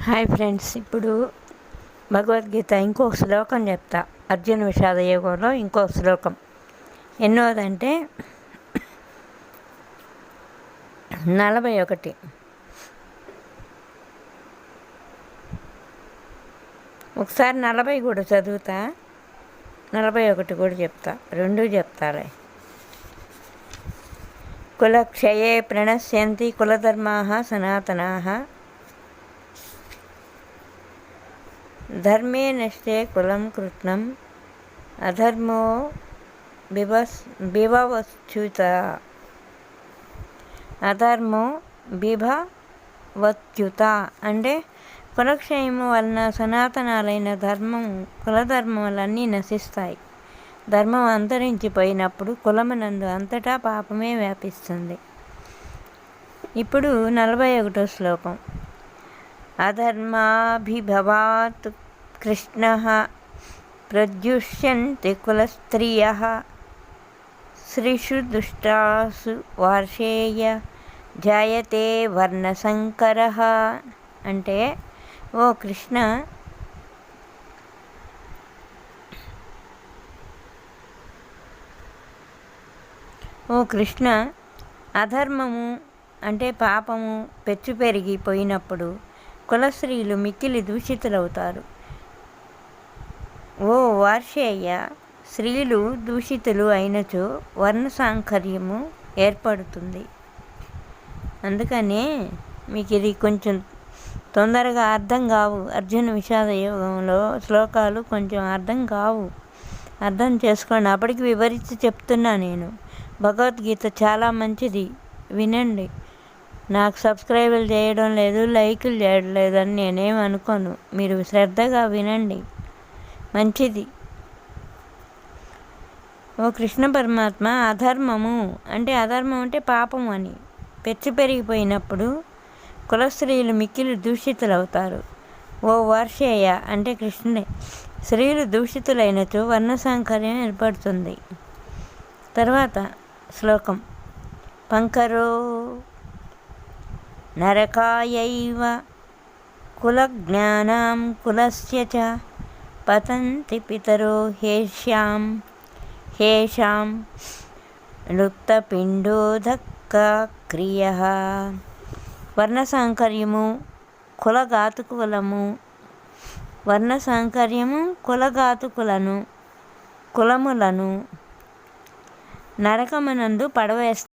Hi friends, ఇప్పుడు భగవద్గీత ఇంకొక శ్లోకం చెప్తా. అర్జున విషాద యోగంలో ఇంకొక శ్లోకం ఎన్నోదంటే 41. ఒకసారి 40 కూడా చదువుతా, 41 కూడా చెప్తా, రెండూ చెప్తాలే. కులక్షయే ప్రణశ్యంతి కులధర్మాః సనాతనాః ధర్మే నష్టే కులం కృత్స్నం అధర్మో బిభవత్యుత. అధర్మో బిభవత్యుత అంటే కులక్షయము వలన సనాతనాలైన కులధర్మములన్నీ నశిస్తాయి. ధర్మం అంతరించిపోయినప్పుడు కులమునందు అంతటా పాపమే వ్యాపిస్తుంది. ఇప్పుడు 41వ శ్లోకం. అధర్మాభిభవాత్ కృష్ణః ప్రద్యుష్యంతి కులస్త్రియః స్త్రీషు దుష్టాసు వార్షేయ జాయతే వర్ణసంకరః. అంటే ఓ కృష్ణ, అధర్మము అంటే పాపము పెచ్చు పెరిగిపోయినప్పుడు కులస్త్రీలు మిక్కిలి దూషితులవుతారు. ఓ వార్షేయ, స్త్రీలు దూషితులు అయినచో వర్ణసాంకర్యము ఏర్పడుతుంది. అందుకనే మీకు ఇది కొంచెం తొందరగా అర్థం కావు. అర్జున విషాద యోగంలో శ్లోకాలు కొంచెం అర్థం కావు, అర్థం చేసుకోండి. అప్పటికి వివరించి చెప్తున్నా నేను. భగవద్గీత చాలా మంచిది, వినండి. నాకు సబ్స్క్రైబులు చేయడం లేదు, లైకులు చేయడం లేదని నేనేం అనుకోను. మీరు శ్రద్ధగా వినండి, మంచిది. ఓ కృష్ణ పరమాత్మ, అధర్మం అంటే పాపం అని పెచ్చు పెరిగిపోయినప్పుడు కులస్త్రీలు మిక్కిలి దూషితులవుతారు. ఓ వర్షేయ అంటే కృష్ణుడే, స్త్రీలు దూషితులైనచో వర్ణసాంకర్యం ఏర్పడుతుంది. తర్వాత శ్లోకం. పంకరో నరకాయైవ కులజ్ఞానాం కులస్య చ పతంతి పితరో హేషాం లుప్తపిండోదక క్రియః. వర్ణసాంకర్యము కులములను నరకమునందు పడవేస్తారు.